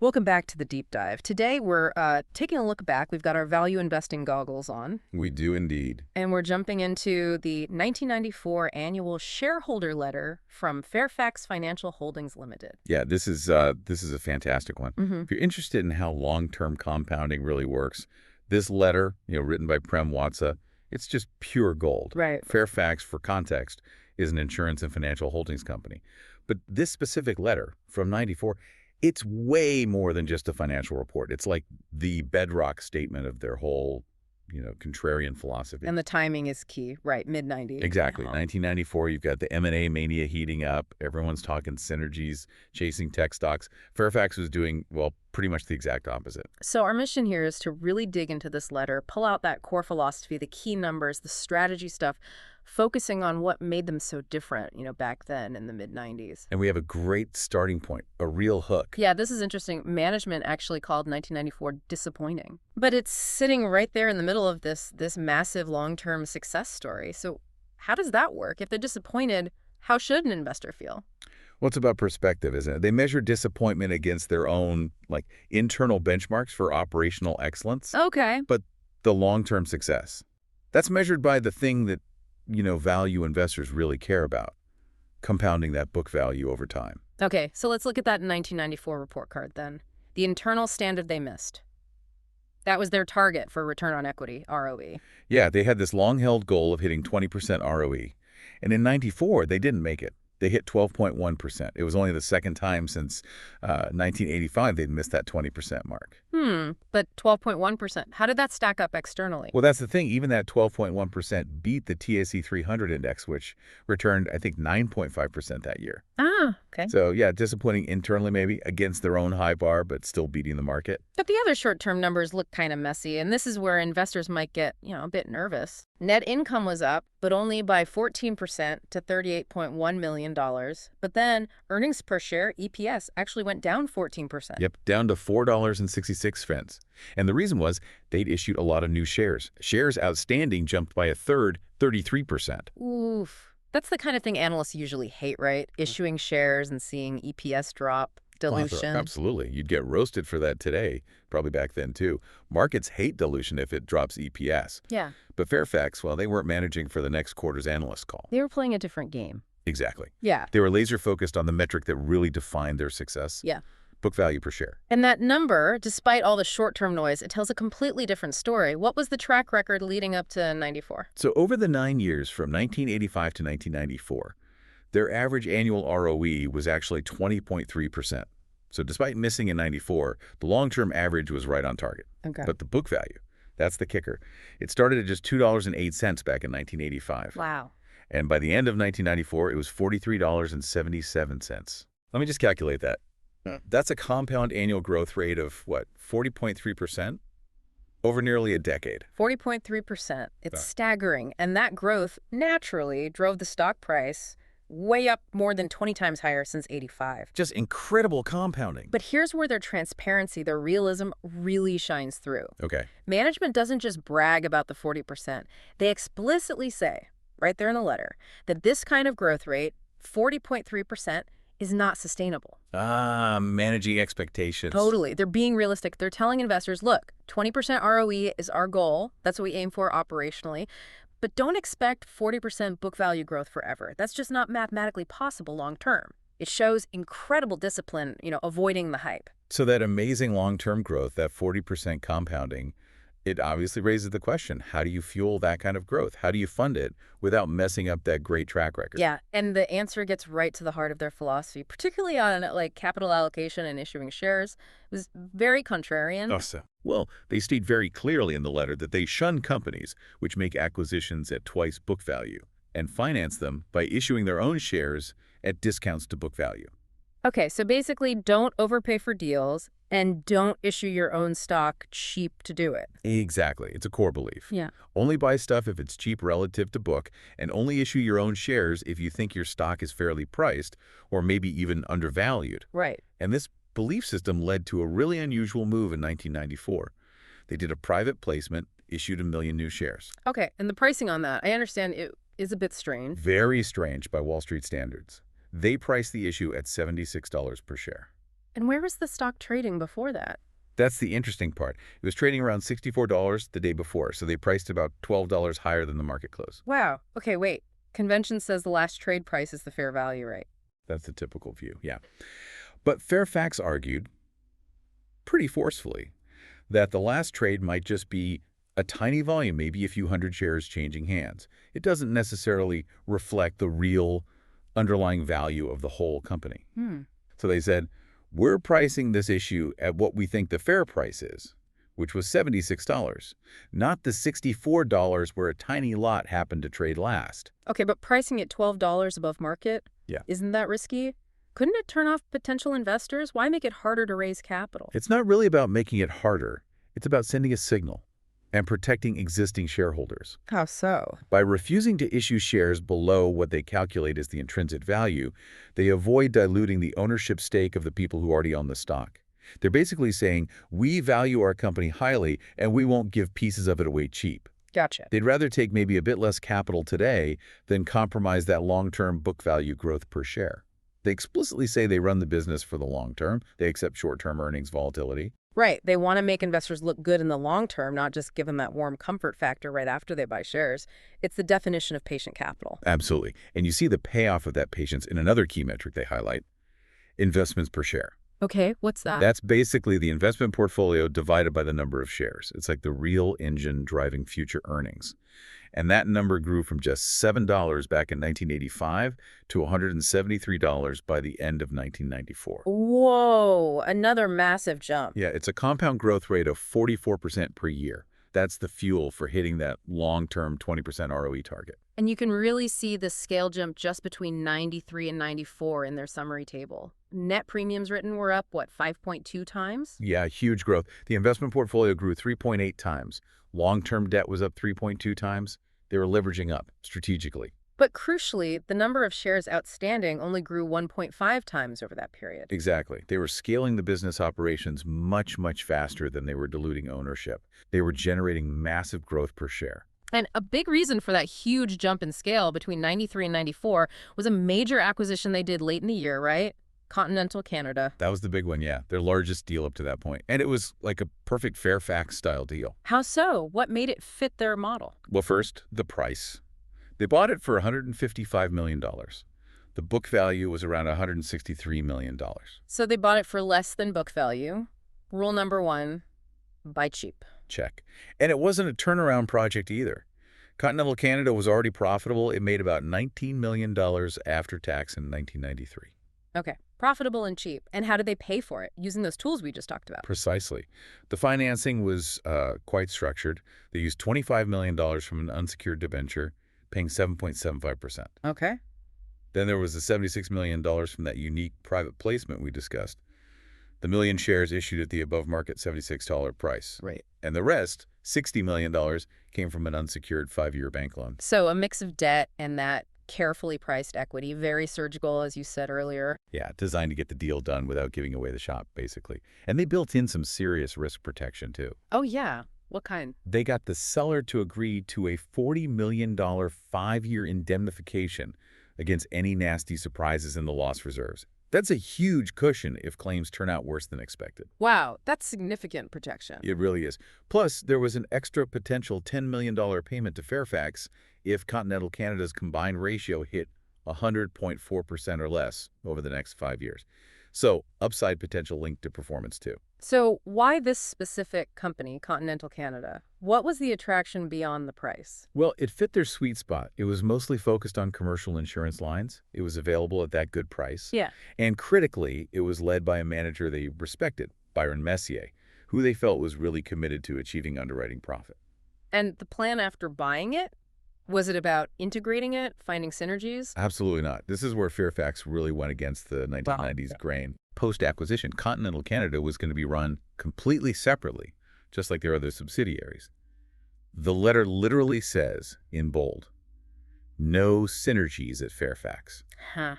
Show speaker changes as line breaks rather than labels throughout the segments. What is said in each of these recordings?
Welcome back to the deep dive. Today we're taking a look back. We've got our value investing goggles on.
We do indeed.
And we're jumping into the 1994 annual shareholder letter from Fairfax Financial Holdings Limited.
Yeah, this is a fantastic one. If you're interested in how long-term compounding really works, this letter, written by Prem Watsa, it's just pure gold.
Right.
Fairfax, for context, is an insurance and financial holdings company. But this specific letter from 94, it's way more than just a financial report. It's like the bedrock statement of their whole, contrarian philosophy.
And the timing is key, right? Mid-90s.
Exactly. 1994, you've got the M&A mania heating up. Everyone's talking synergies, chasing tech stocks. Fairfax was doing, well, pretty much the exact opposite.
So our mission here is to really dig into this letter, pull out that core philosophy, the key numbers, the strategy stuff, focusing on what made them so different, back then in the mid-90s.
And we have a great starting point, a real hook.
Yeah, this is interesting. Management actually called 1994 disappointing. But it's sitting right there in the middle of this massive long-term success story. So how does that work? If they're disappointed, how should an investor feel?
Well, it's about perspective, isn't it? They measure disappointment against their own, internal benchmarks for operational excellence.
Okay.
But the long-term success, that's measured by the thing that value investors really care about, compounding that book value over time.
Okay, so let's look at that 1994 report card then. The internal standard they missed. That was their target for return on equity, ROE.
Yeah, they had this long-held goal of hitting 20% ROE. And in 94, they didn't make it. They hit 12.1%. It was only the second time since 1985 they'd missed that 20% mark.
But 12.1%, how did that stack up externally?
Well, that's the thing. Even that 12.1% beat the TSE 300 index, which returned, I think, 9.5% that year.
Ah, okay.
So, yeah, disappointing internally maybe against their own high bar, but still beating the market.
But the other short-term numbers look kind of messy, and this is where investors might get, a bit nervous. Net income was up, but only by 14% to $38.1 million. But then earnings per share, EPS, actually went down 14%.
Yep, down to $4.66. And the reason was they'd issued a lot of new shares. Shares outstanding jumped by a third, 33%.
Oof. That's the kind of thing analysts usually hate, right? Issuing shares and seeing EPS drop. Dilution.
Absolutely. You'd get roasted for that today, probably back then too. Markets hate dilution if it drops EPS.
Yeah.
But Fairfax, well, they weren't managing for the next quarter's analyst call.
They were playing a different game.
Exactly.
Yeah.
They were laser focused on the metric that really defined their success.
Yeah.
Book value per share.
And that number, despite all the short-term noise, it tells a completely different story. What was the track record leading up to 94?
So over the 9 years from 1985 to 1994, their average annual ROE was actually 20.3%. So despite missing in 94, the long-term average was right on target.
Okay.
But the book value, that's the kicker. It started at just $2.08 back in 1985.
Wow.
And by the end of 1994, it was $43.77. Let me just calculate that. That's a compound annual growth rate of, what, 40.3%? Over nearly a decade.
40.3%. It's staggering. And that growth naturally drove the stock price way up more than 20 times higher since 85.
Just incredible compounding.
But here's where their transparency, their realism really shines through.
Okay.
Management doesn't just brag about the 40%. They explicitly say, right there in the letter, that this kind of growth rate, 40.3%, is not sustainable.
Managing expectations.
Totally. They're being realistic. They're telling investors, look, 20% ROE is our goal. That's what we aim for operationally. But don't expect 40% book value growth forever. That's just not mathematically possible long term. It shows incredible discipline, avoiding the hype.
So that amazing long-term growth, that 40% compounding, it obviously raises the question, how do you fuel that kind of growth? How do you fund it without messing up that great track record?
Yeah, and the answer gets right to the heart of their philosophy, particularly on capital allocation and issuing shares. It was very contrarian.
Well, they state very clearly in the letter that they shun companies which make acquisitions at twice book value and finance them by issuing their own shares at discounts to book value.
Okay, so basically don't overpay for deals and don't issue your own stock cheap to do it.
Exactly. It's a core belief.
Yeah.
Only buy stuff if it's cheap relative to book, and only issue your own shares if you think your stock is fairly priced or maybe even undervalued.
Right.
And this belief system led to a really unusual move in 1994. They did a private placement, issued 1 million new shares.
Okay, and the pricing on that, I understand it is a bit strange.
Very strange by Wall Street standards. They priced the issue at $76 per share.
And where was the stock trading before that?
That's the interesting part. It was trading around $64 the day before, so they priced about $12 higher than the market close.
Wow. Okay, wait. Convention says the last trade price is the fair value, right?
That's the typical view, yeah. But Fairfax argued, pretty forcefully, that the last trade might just be a tiny volume, maybe a few hundred shares changing hands. It doesn't necessarily reflect the real underlying value of the whole company. So they said, we're pricing this issue at what we think the fair price is, which was $76, not the $64 where a tiny lot happened to trade last.
Okay, but pricing at $12 above market?
Yeah.
Isn't that risky? Couldn't it turn off potential investors? Why make it harder to raise capital?
It's not really about making it harder. It's about sending a signal and protecting existing shareholders.
How so?
By refusing to issue shares below what they calculate as the intrinsic value, they avoid diluting the ownership stake of the people who already own the stock. They're basically saying, we value our company highly and we won't give pieces of it away cheap.
Gotcha.
They'd rather take maybe a bit less capital today than compromise that long-term book value growth per share. They explicitly say they run the business for the long term. They accept short-term earnings volatility.
Right. They want to make investors look good in the long term, not just give them that warm comfort factor right after they buy shares. It's the definition of patient capital.
Absolutely. And you see the payoff of that patience in another key metric they highlight, investments per share.
Okay, what's that?
That's basically the investment portfolio divided by the number of shares. It's like the real engine driving future earnings. And that number grew from just $7 back in 1985 to $173 by the end of 1994.
Whoa, another massive jump.
Yeah, it's a compound growth rate of 44% per year. That's the fuel for hitting that long-term 20% ROE target.
And you can really see the scale jump just between 93 and 94 in their summary table. Net premiums written were up, what, 5.2 times?
Yeah, huge growth. The investment portfolio grew 3.8 times. Long-term debt was up 3.2 times. They were leveraging up strategically.
But crucially, the number of shares outstanding only grew 1.5 times over that period.
Exactly. They were scaling the business operations much, much faster than they were diluting ownership. They were generating massive growth per share.
And a big reason for that huge jump in scale between 93 and 94 was a major acquisition they did late in the year, right? Continental Canada.
That was the big one, yeah. Their largest deal up to that point. And it was like a perfect Fairfax-style deal.
How so? What made it fit their model?
Well, first, the price. They bought it for $155 million. The book value was around $163 million.
So they bought it for less than book value. Rule number one, buy cheap.
Check. And it wasn't a turnaround project either. Continental Canada was already profitable. It made about $19 million after tax in 1993.
Okay, profitable and cheap. And how did they pay for it? Using those tools we just talked about.
Precisely. The financing was quite structured. They used $25 million from an unsecured debenture, paying 7.75%.
Okay.
Then there was the $76 million from that unique private placement we discussed. The million shares issued at the above-market $76 price.
Right.
And the rest, $60 million, came from an unsecured 5-year bank loan.
So a mix of debt and that carefully priced equity, very surgical, as you said earlier.
Yeah, designed to get the deal done without giving away the shop, basically. And they built in some serious risk protection, too.
Oh, yeah. What kind?
They got the seller to agree to a $40 million 5-year indemnification against any nasty surprises in the loss reserves. That's a huge cushion if claims turn out worse than expected.
Wow, that's significant protection.
It really is. Plus, there was an extra potential $10 million payment to Fairfax if Continental Canada's combined ratio hit 100.4% or less over the next 5 years. So, upside potential linked to performance, too.
So why this specific company, Continental Canada? What was the attraction beyond the price?
Well, it fit their sweet spot. It was mostly focused on commercial insurance lines. It was available at that good price.
Yeah.
And critically, it was led by a manager they respected, Byron Messier, who they felt was really committed to achieving underwriting profit.
And the plan after buying it? Was it about integrating it, finding synergies?
Absolutely not. This is where Fairfax really went against the 1990s grain. Post-acquisition, Continental Canada was going to be run completely separately, just like their other subsidiaries. The letter literally says, in bold, no synergies at Fairfax.
Huh.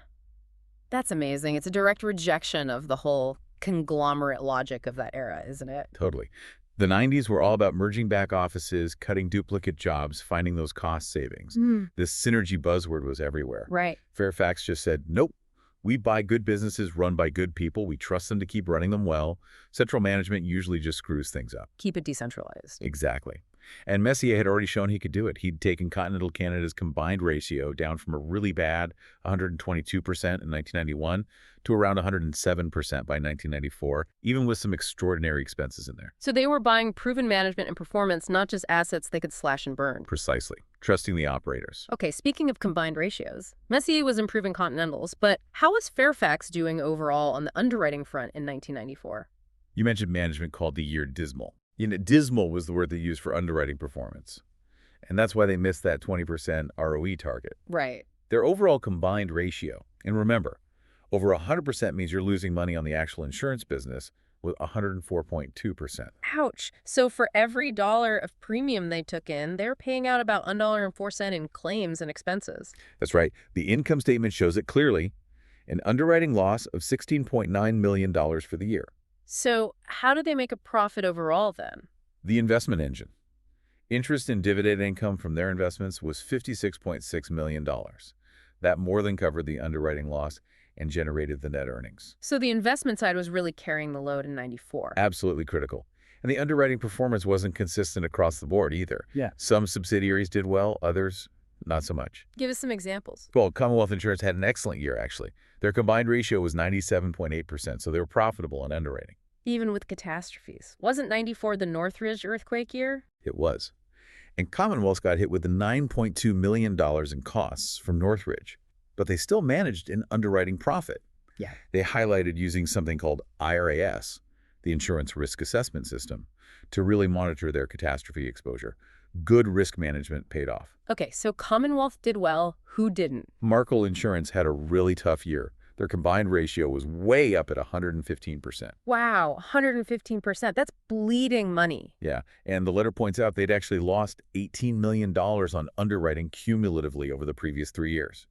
That's amazing. It's a direct rejection of the whole conglomerate logic of that era, isn't it?
Totally. The 90s were all about merging back offices, cutting duplicate jobs, finding those cost savings. This synergy buzzword was everywhere.
Right.
Fairfax just said, nope, We buy good businesses run by good people. We trust them to keep running them well. Central management usually just screws things up.
Keep it decentralized.
Exactly. And Messier had already shown he could do it. He'd taken Continental Canada's combined ratio down from a really bad 122% in 1991 to around 107% by 1994, even with some extraordinary expenses in there.
So they were buying proven management and performance, not just assets they could slash and burn.
Precisely. Trusting the operators.
Okay, speaking of combined ratios, Messier was improving Continentals, but how was Fairfax doing overall on the underwriting front in 1994?
You mentioned management called the year dismal. Dismal was the word they used for underwriting performance. And that's why they missed that 20% ROE target.
Right.
Their overall combined ratio, and remember, over 100% means you're losing money on the actual insurance business, with 104.2%.
Ouch. So for every dollar of premium they took in, they're paying out about $1.04 in claims and expenses.
That's right. The income statement shows it clearly. An underwriting loss of $16.9 million for the year.
So how did they make a profit overall then?
The investment engine. Interest and dividend income from their investments was $56.6 million. That more than covered the underwriting loss and generated the net earnings.
So the investment side was really carrying the load in 94.
Absolutely critical. And the underwriting performance wasn't consistent across the board either.
Yeah.
Some subsidiaries did well, others not so much.
Give us some examples.
Well, Commonwealth Insurance had an excellent year, actually. Their combined ratio was 97.8%, so they were profitable in underwriting.
Even with catastrophes. Wasn't 94 the Northridge earthquake year?
It was. And Commonwealth got hit with the $9.2 million in costs from Northridge, but they still managed an underwriting profit.
Yeah.
They highlighted using something called IRAS, the Insurance Risk Assessment System, to really monitor their catastrophe exposure. Good risk management paid off.
Okay, so Commonwealth did well. Who didn't?
Markel Insurance had a really tough year. Their combined ratio was way up at 115%.
Wow, 115%. That's bleeding money.
Yeah, and the letter points out they'd actually lost $18 million on underwriting cumulatively over the previous 3 years.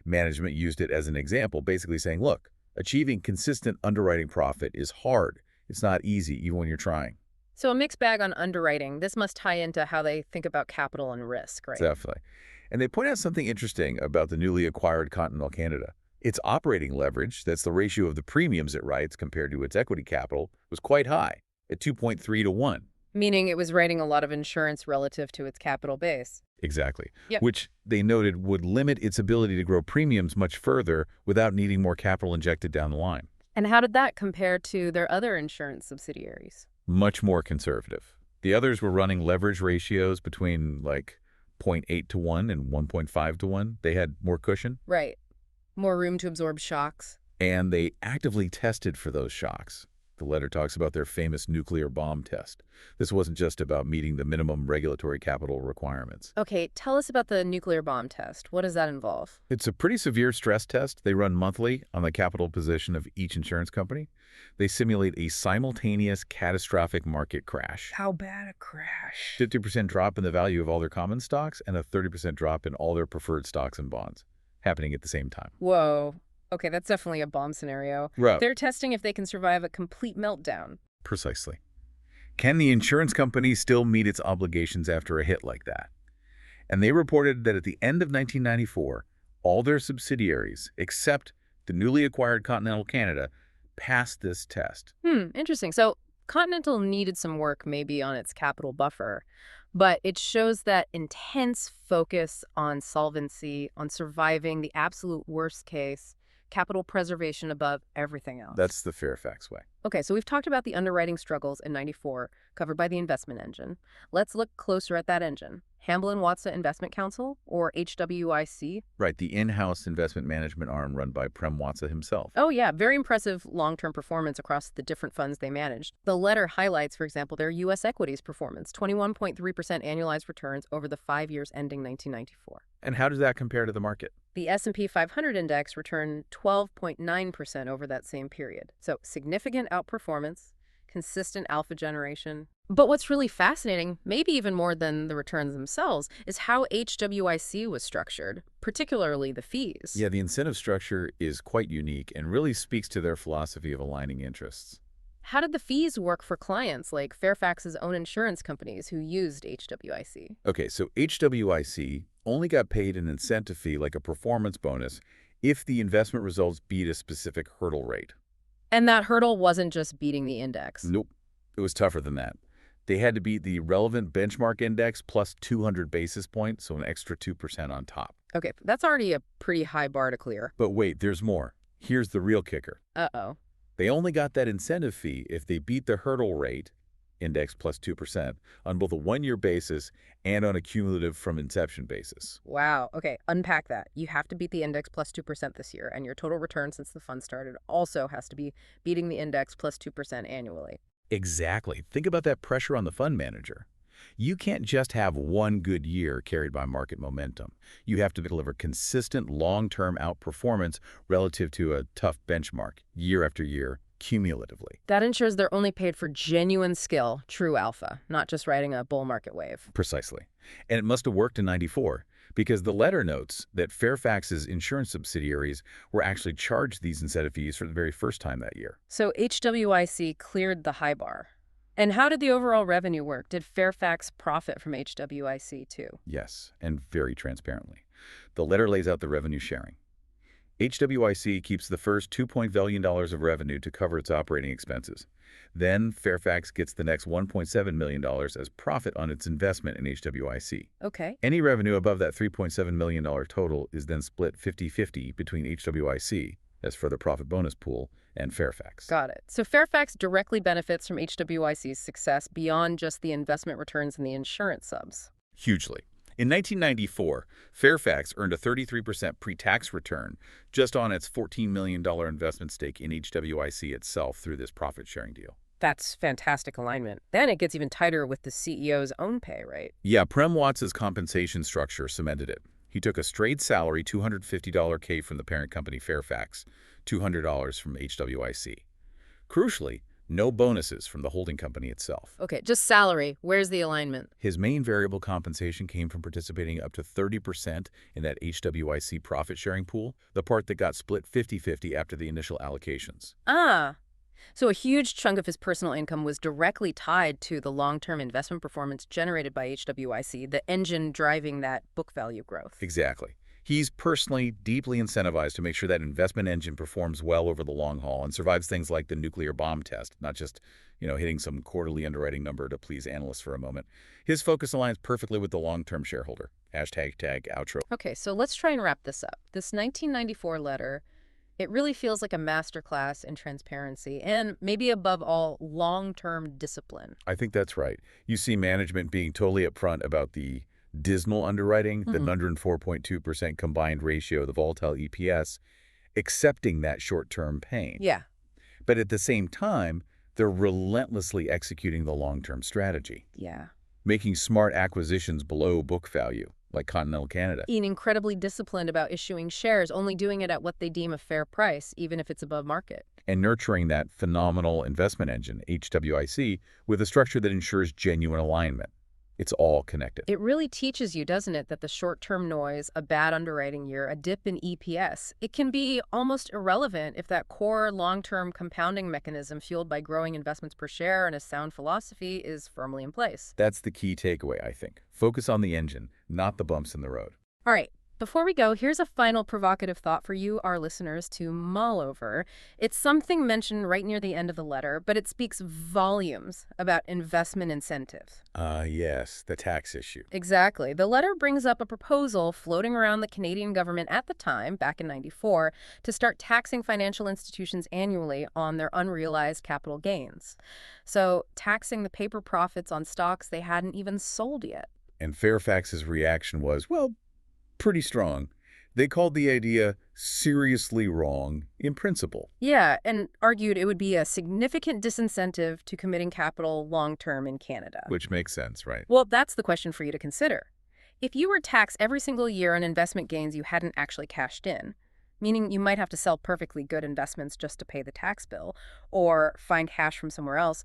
Management used it as an example, basically saying, look, achieving consistent underwriting profit is hard. It's not easy, even when you're trying.
So a mixed bag on underwriting. This must tie into how they think about capital and risk, right?
Definitely. And they point out something interesting about the newly acquired Continental Canada. Its operating leverage, that's the ratio of the premiums it writes compared to its equity capital, was quite high, at 2.3 to 1.
Meaning it was writing a lot of insurance relative to its capital base.
Exactly.
Yep.
Which they noted would limit its ability to grow premiums much further without needing more capital injected down the line.
And how did that compare to their other insurance subsidiaries?
Much more conservative. The others were running leverage ratios between like 0.8 to 1 and 1.5 to 1. They had more cushion.
Right. More room to absorb shocks.
And they actively tested for those shocks. The letter talks about their famous nuclear bomb test. This wasn't just about meeting the minimum regulatory capital requirements.
Okay, tell us about the nuclear bomb test. What does that involve?
It's a pretty severe stress test they run monthly on the capital position of each insurance company. They simulate a simultaneous catastrophic market crash.
How bad a crash?
50% drop in the value of all their common stocks and a 30% drop in all their preferred stocks and bonds, happening at the same time.
Whoa. Okay, that's definitely a bomb scenario.
Right.
They're testing if they can survive a complete meltdown.
Precisely. Can the insurance company still meet its obligations after a hit like that? And they reported that at the end of 1994, all their subsidiaries, except the newly acquired Continental Canada, passed this test.
Interesting. So Continental needed some work maybe on its capital buffer, but it shows that intense focus on solvency, on surviving the absolute worst case, capital preservation above everything else.
That's the Fairfax way.
Okay, so we've talked about the underwriting struggles in 94, covered by the investment engine. Let's look closer at that engine. Hamblin Watsa Investment Counsel, or HWIC.
Right, the in-house investment management arm run by Prem Watsa himself.
Oh yeah, very impressive long-term performance across the different funds they managed. The letter highlights, for example, their U.S. equities performance, 21.3% annualized returns over the 5 years ending 1994.
And how does that compare to the market?
The S&P 500 index returned 12.9% over that same period. So significant outperformance, consistent alpha generation. But what's really fascinating, maybe even more than the returns themselves, is how HWIC was structured, particularly the fees.
Yeah, the incentive structure is quite unique and really speaks to their philosophy of aligning interests.
How did the fees work for clients like Fairfax's own insurance companies who used HWIC?
Okay, so HWIC only got paid an incentive fee like a performance bonus if the investment results beat a specific hurdle rate.
And that hurdle wasn't just beating the index.
Nope. It was tougher than that. They had to beat the relevant benchmark index plus 200 basis points, so an extra 2% on top.
Okay, that's already a pretty high bar to clear.
But wait, there's more. Here's the real kicker.
Uh-oh.
They only got that incentive fee if they beat the hurdle rate, index plus 2%, on both a one-year basis and on a cumulative from inception basis.
Wow. Okay, unpack that. You have to beat the index plus 2% this year, and your total return since the fund started also has to be beating the index plus 2% annually.
Exactly. Think about that pressure on the fund manager. You can't just have one good year carried by market momentum. You have to deliver consistent long-term outperformance relative to a tough benchmark year after year, cumulatively.
That ensures they're only paid for genuine skill, true alpha, not just riding a bull market wave.
Precisely. And it must have worked in '94 because the letter notes that Fairfax's insurance subsidiaries were actually charged these incentive fees for the very first time that year.
So HWIC cleared the high bar. And how did the overall revenue work? Did Fairfax profit from HWIC too?
Yes, and very transparently. The letter lays out the revenue sharing. HWIC keeps the first $2 billion of revenue to cover its operating expenses. Then Fairfax gets the next $1.7 million as profit on its investment in HWIC.
Okay.
Any revenue above that $3.7 million total is then split 50-50 between HWIC, as for the profit bonus pool, and Fairfax.
Got it. So Fairfax directly benefits from HWIC's success beyond just the investment returns in the insurance subs.
Hugely. In 1994, Fairfax earned a 33% pre-tax return just on its $14 million investment stake in HWIC itself through this profit-sharing deal.
That's fantastic alignment. Then it gets even tighter with the CEO's own pay, right?
Yeah, Prem Watts's compensation structure cemented it. He took a straight salary $250K from the parent company Fairfax, $200 from HWIC. Crucially, no bonuses from the holding company itself.
Okay, just salary. Where's the alignment?
His main variable compensation came from participating up to 30% in that HWIC profit-sharing pool, the part that got split 50-50 after the initial allocations.
Ah, so a huge chunk of his personal income was directly tied to the long-term investment performance generated by HWIC, the engine driving that book value growth.
Exactly. He's personally deeply incentivized to make sure that investment engine performs well over the long haul and survives things like the nuclear bomb test, not just, hitting some quarterly underwriting number to please analysts for a moment. His focus aligns perfectly with the long-term shareholder. #outro.
Okay, so let's try and wrap this up. This 1994 letter, it really feels like a masterclass in transparency and maybe above all, long-term discipline.
I think that's right. You see management being totally upfront about the dismal underwriting, the 104.2% combined ratio, the volatile EPS, accepting that short-term pain.
Yeah.
But at the same time, they're relentlessly executing the long-term strategy,
Yeah.
making smart acquisitions below book value, like Continental Canada.
Being incredibly disciplined about issuing shares, only doing it at what they deem a fair price, even if it's above market.
And nurturing that phenomenal investment engine, HWIC, with a structure that ensures genuine alignment. It's all connected.
It really teaches you, doesn't it, that the short-term noise, a bad underwriting year, a dip in EPS, it can be almost irrelevant if that core long-term compounding mechanism fueled by growing investments per share and a sound philosophy is firmly in place.
That's the key takeaway, I think. Focus on the engine, not the bumps in the road.
All right. Before we go, here's a final provocative thought for you, our listeners, to mull over. It's something mentioned right near the end of the letter, but it speaks volumes about investment incentives.
Yes, the tax issue.
Exactly. The letter brings up a proposal floating around the Canadian government at the time, back in '94, to start taxing financial institutions annually on their unrealized capital gains. So taxing the paper profits on stocks they hadn't even sold yet.
And Fairfax's reaction was, well, pretty strong. They called the idea seriously wrong in principle.
Yeah, and argued it would be a significant disincentive to committing capital long-term in Canada.
Which makes sense, right?
Well, that's the question for you to consider. If you were taxed every single year on investment gains you hadn't actually cashed in, meaning you might have to sell perfectly good investments just to pay the tax bill or find cash from somewhere else,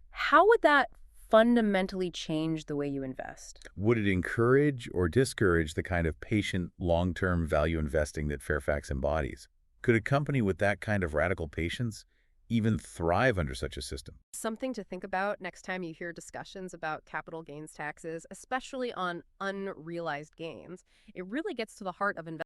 how would that fundamentally change the way you invest?
Would it encourage or discourage the kind of patient, long-term value investing that Fairfax embodies? Could a company with that kind of radical patience even thrive under such a system?
Something to think about next time you hear discussions about capital gains taxes, especially on unrealized gains. It really gets to the heart of investment.